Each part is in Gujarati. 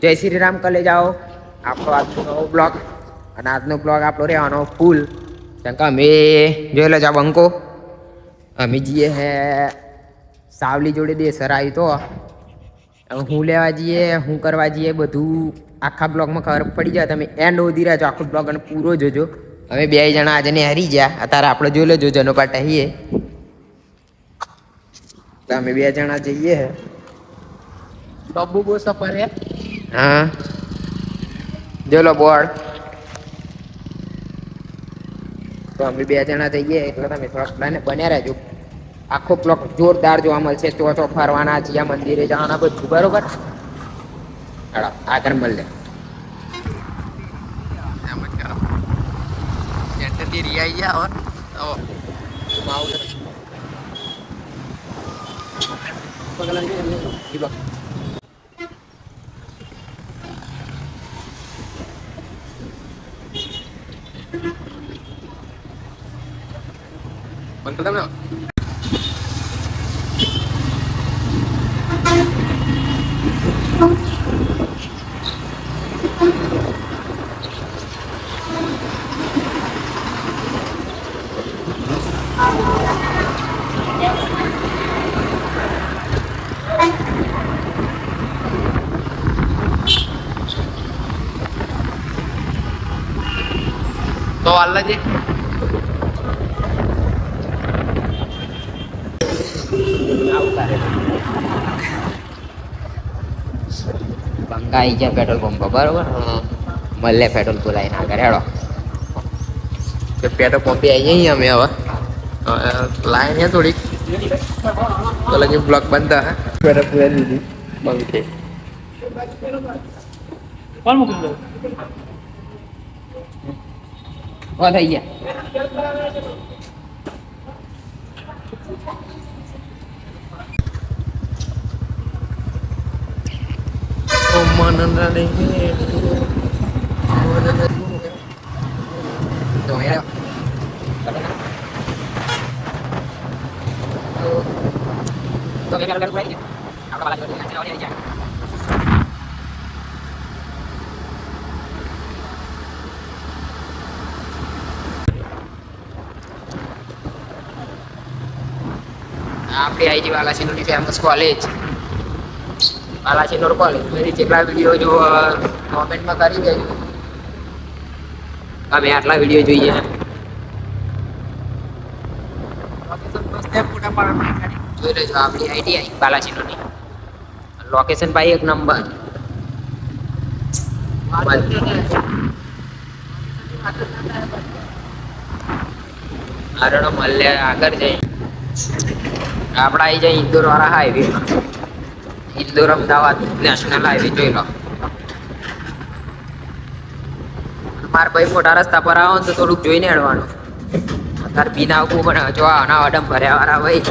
જય શ્રી રામ કલે જાઓ આપણો આજનો નવો બ્લોગ અને આજનો બ્લોગ આપણો રહેવાનો ફૂલ કેમ કે અમે જોઈ લો જા બંકો અમે જઈએ હે સાવલી જોડે દેસર આવી તો હું લેવા જઈએ હું કરવા જઈએ બધું આખા બ્લોગમાં ખબર પડી જાય તમે એન્ડ સુધી રહેજો આખો બ્લોગ અને પૂરો જોજો અમે બે જણા આજે હારી ગયા અત્યારે આપણે જોઈ લેજો જનો પાટા હીએ અમે બે જણા જઈએ હે બબ્બુ બહુ સફર હે હા જોલો બોર્ડ તો અમે બે જણા જઈએ એટલે તમે થોડાક બન્યા રહેજો આખો બ્લોક જોરદાર જોવા મળશે ચોચો ફરવાના જ્યાં મંદિરે જવાના બધું બરોબર આગળ મળે રિયા બંધ તમે તો અલ્લાજી બંગાઈ છે પેટ્રોલ પંપ બરોબર મળે પેટ્રોલ પુલાઈને આગળ હેડો પેટ્રોલ પંપે આવી અમે હવે લાઈન હે થોડીક તો લગી બ્લોક બંધ હે પેટ્રોલ પુલા લીધી બંકે કોણ મૂકી દો ઓ થઈ ગયા Manana ini tuh ya tuh biar gue aja apa lagi ngasih awalnya aja આપણી આઈજી વાલા સિંધુની ફેમસ કોલેજ બાલાસિનોર કોલેજ મેરી જેટલા વિડીયો જો કોમેન્ટમાં કરી દેજો અમે આટલા વિડીયો જોઈએ જોઈ લેજો આપણી આઈટી બાલાસિનોરની લોકેશન ભાઈ એક નંબર આરણો મલ્લે આગળ જઈ આપણા આવી જાય ઇન્દોર વાળા highway Indore Ahmedabad national highway જોઈ લો મારા ભાઈ મોટા રસ્તા પર આવો ને તો થોડુંક જોઈને હેડવાનું તાર બી નાખવું પણ જો આના અડમ ભર્યા વાળા ભાઈ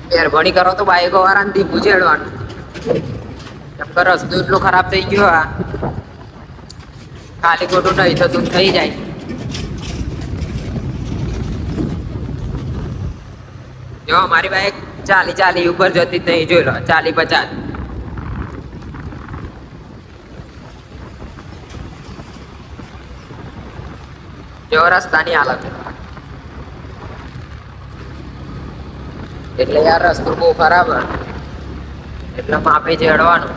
મહેરબાની કરો તો બાઈકો વાળાને ધીમું ચેડવાનું કેમ કે રસ્તો એટલો ખરાબ થઈ ગયો આ ખાલી ખોટું નહીં થતું થઈ જાય જો મારી બાઈક 40 ઉપર જતી જ નહીં જોઈ લો 40-50 જો રસ્તાની હાલત એટલે યાર રસ્તો બહુ ખરાબ એટલે માપે ચડવાનું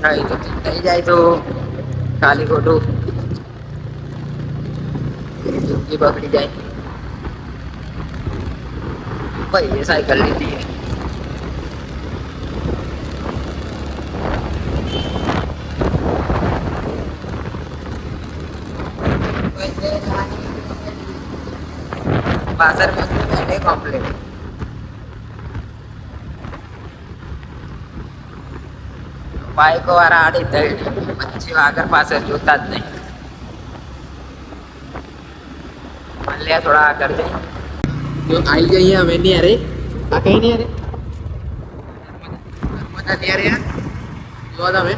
નહીં તો થઈ જાય તો ખાલી ખોટું બગડી જાય ભાઈ એ સાયકલ લીધી बाजार में बैठे कॉम्प्लेट बाइको वाला आड़ी दई बच्चे आकर पास जोता જ નહીં મલ્યા થોડા આગળ જઈ જો આવી જઈએ અમે નહીં અરે આ કઈ નહીં અરે બધા નહીં અરે જો તમે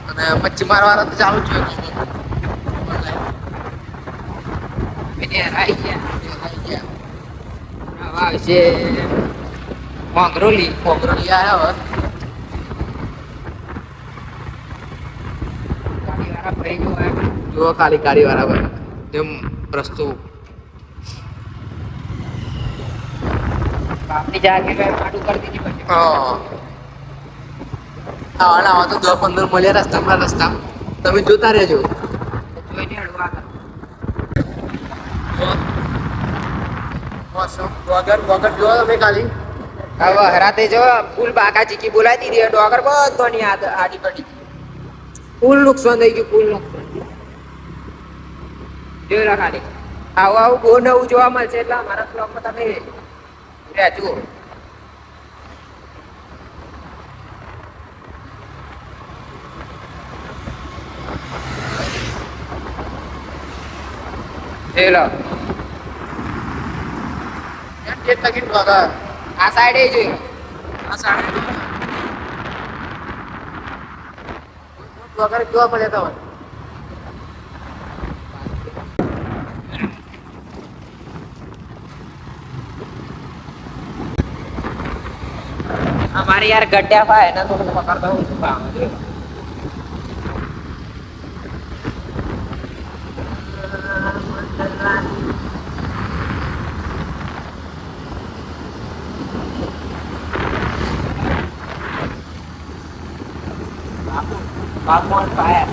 અને મચ્છી મારવાના તો ચાલુ જ છે મેં આવી ગયા આવશે મોગરોલી આવ્યા હવે ગાડીવાળા ભાઈ જો આવ્યા. જુઓ ખાલી ગાડી બરાબર જેમ રસ્તો આપની જાગે માડું કરી દીધી પછી હા આવા તો 10-15 મળ્યા રસ્તા તમે જોતા રહેજો. જોઈને હળવા કર. વગર જોવો તમે ખાલી હવે હરાતે જો ફૂલ બાકા ચીકી બોલાવી દીધી ડોગર બધો ની આડી પડી ફૂલ નુકસાન થઈ ગયું ફૂલ નુકસાન જોઈ લો ખાલી આવું બહુ નવું જોવા મળશે એટલે અમારા બ્લોગમાં તમે રહેજો. જોઈ લો આ સાઈડે જોઈ લો. વગર જોવા મળે તો हमारे यार गड्ढा पा है ना तो पकड़ता हूँ उसको काम है. popcorn fire.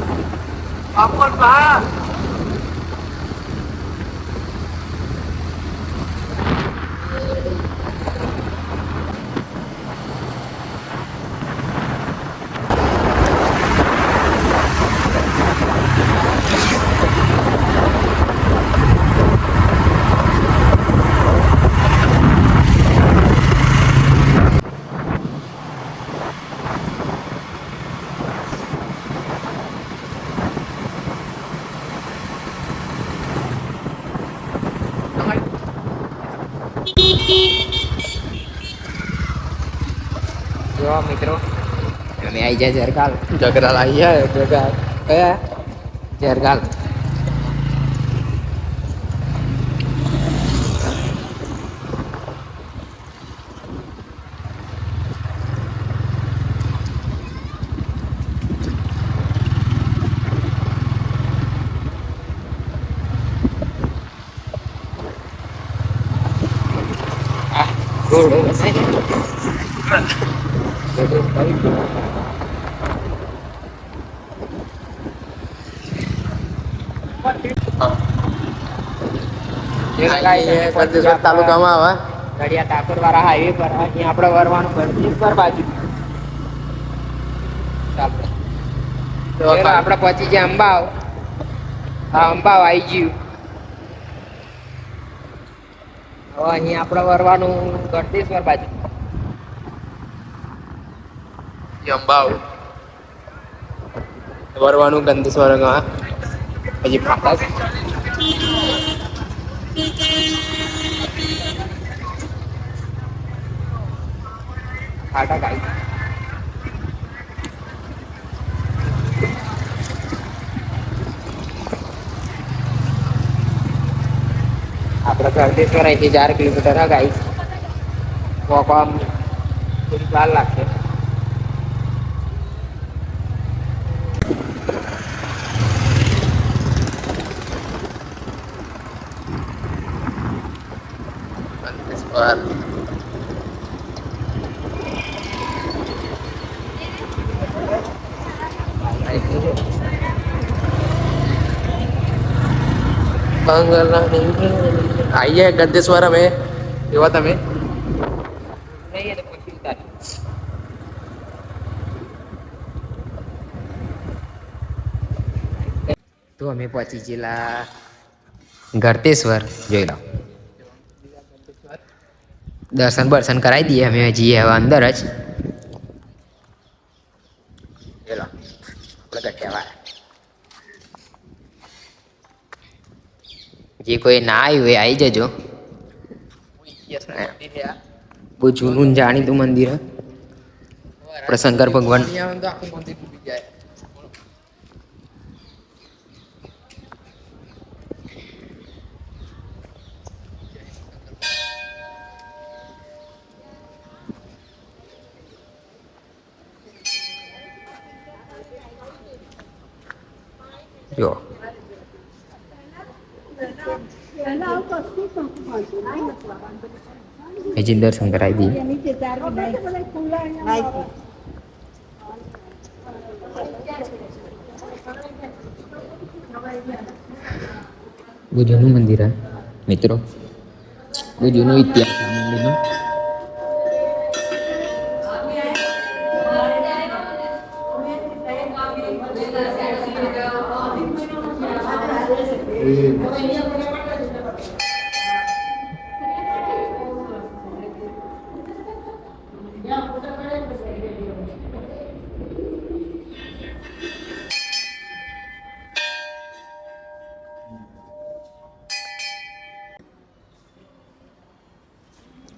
જો મિત્રો અમે આવી જાય જરગાલ જગરાલ આવી જાય જગા કયા જરગાલ ઘોડો હશે તાલુકામાં આવે નડિયાદ ડાકોર વાળા હાઈવે પર અહીંયા આપણે વરવાનું ગણેશ્વર બાજુ આપણે પહોંચી ગયા અંબાવ. હા અંબાવ આવી ગયું. હવે અહીં આપણે વરવાનું ગણેશ્વર બાજુ અંબાવ વરવાનું ગંદેશ્વર હજી ફાટા ફાટા ગાઈ આપણે ગણેશ્વર અહીંથી 4 કિલોમીટર હા ગાઈ વોકવામાં થોડી વાર લાગશે. આવી જાય ગદ્દેશ્વર અમે એવા તમે તો અમે પહોંચી ગયેલા ગળતેશ્વર જોઈ લો. દર્શન બર્શન કરાવી દઈએ અમે જઈએ હવે અંદર જ જોઈ લો આપણે ગઠિયાવાળા. જે કોઈ ના આવ્યું હોય આવી જજો. બહુ જૂનું ને જાણીતું મંદિર આપણે શંકર ભગવાન આખું મંદિર તૂટી જાય. જો હજી દર્શન કરાવી દઈએ. બહુ જૂનું મંદિર હે મિત્રો, બહુ જૂનો ઇતિહાસ આ મંદિરનો.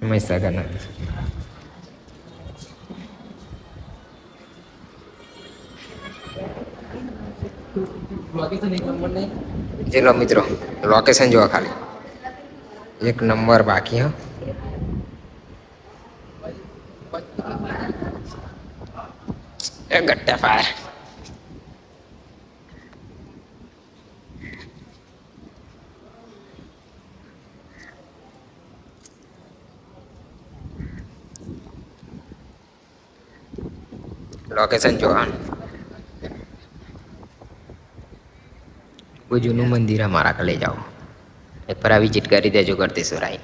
મહીસાગરના લોકેશન એક નંબર નહીં. ચલો મિત્રો, લોકેશન જોવા ખાલી એક નંબર બાકી હા. ગટ્ટા ફાયર લોકેશન જોવા. બહુ જૂનું મંદિર અમારા લઈ જાઓ, એક પર વિઝિટ કરી દેજો ગળતેશ્વરાઈ.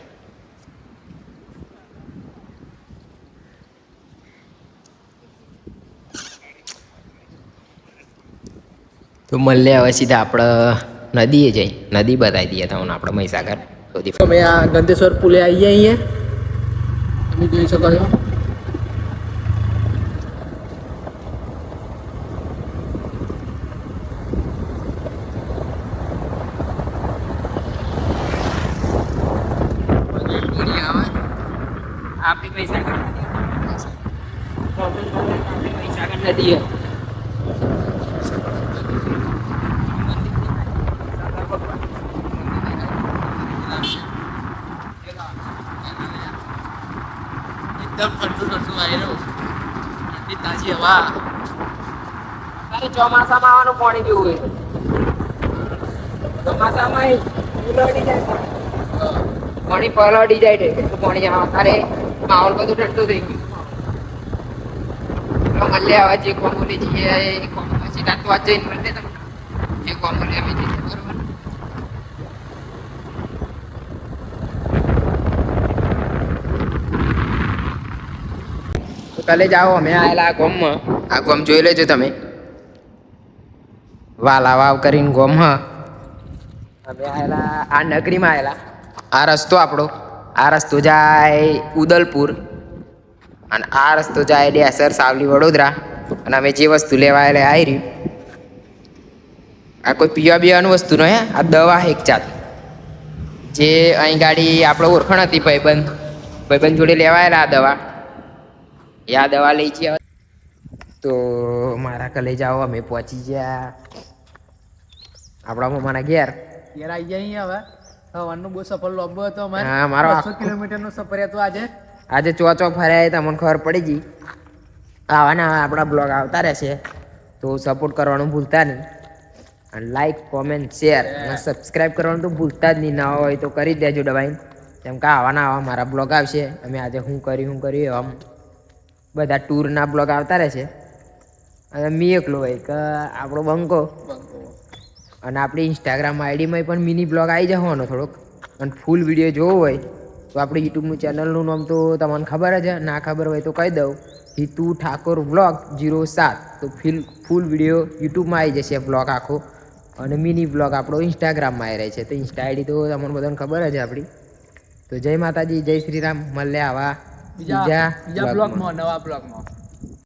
તો મળે હવે સીધા આપણે નદીએ જઈ, નદી બતાવી દઈએ તમને આપણે મહીસાગર સુધી. અમે આ ગંધેશ્વર પુલે આવીએ અહીંયા, તમે જોઈ શકો છો. આપણી મહીસાગર નદી એકદમ ઠંડુ ઠંડુ આવી રહ્યું, ઠંડી તાજી હવા. તારે ચોમાસામાં આવવાનું પાણી જેવું હોય, ચોમાસામાં પલળી જાય પાણી, પલળી જાય એટલું પાણી આવે. તારે માહોલ બધું ઠંડુ થઈ ગયું. મળે હવે જે કોમોલી જઈએ એ પછી રાત વાત જઈને મળે તમને એ કોમોલી અમે જઈએ બરોબર. તો કાલે જાઓ અમે આવેલા આ ગોમમાં. આ ગોમ જોઈ લેજો તમે, વાલા વાવ કરીને ગોમ હ. અમે આવેલા આ નગરીમાં આવેલા. આ રસ્તો આપણો, આ રસ્તો જાય ઉદલપુર અને આ રસ્તો જાય ડેસર સાવલી વડોદરા. અને અમે જે વસ્તુ લેવા એટલે આવી રહ્યું. આ કોઈ પીવા બીવાનું વસ્તુ ન હે, આ દવા એક જાત જે અહીં ગાડી આપણે ઓળખણ હતી ભાઈબંધ જોડે લેવાયેલા આ દવા. એ આ દવા લઈ છીએ. તો મારા કલે જાઓ અમે પહોંચી ગયા આપણા મમ્માના ઘેર. ઘેર આવી જાય અહીંયા હવે. સવારનો બહુ સફર લાંબો હતો અમારે. હા, મારો 200 કિલોમીટરનો સફર હતો આજે. આજે ચોચો ફર્યા તમને ખબર પડી ગઈ. આવા ને આપણા બ્લોગ આવતા રહેશે તો સપોર્ટ કરવાનું ભૂલતા નહીં. અને લાઈક કોમેન્ટ શેર અને સબસ્ક્રાઈબ કરવાનું તો ભૂલતા જ નહીં. ના હોય તો કરી દેજો દબાઈને, કેમ કે આવા ના આવા મારા બ્લોગ આવશે. અમે આજે શું કર્યું આમ બધા ટૂરના બ્લોગ આવતા રહેશે. અને મેં એકલો હોય કે આપણો બંકો અને આપણી ઇન્સ્ટાગ્રામ આઈડીમાં પણ મિની બ્લોગ આવી જવાનો થોડોક. અને ફૂલ વિડીયો જોવો હોય તો આપણે યુટ્યુબનું ચેનલનું નામ તો તમને ખબર જ, ના ખબર હોય તો કહી દઉં, હિતુ ઠાકોર વ્લોગ 07. તો ફૂલ વિડીયો યુટ્યુબમાં આવી જશે બ્લોગ આખો. અને મિની બ્લોગ આપણો ઇન્સ્ટાગ્રામમાં આવી રહે છે. તો ઇન્સ્ટા આઈડી તો તમને બધાને ખબર જ આપણી. તો જય માતાજી, જય શ્રી રામ. મળે આવા બીજા બ્લોગમાં, નવા બ્લોગમાં.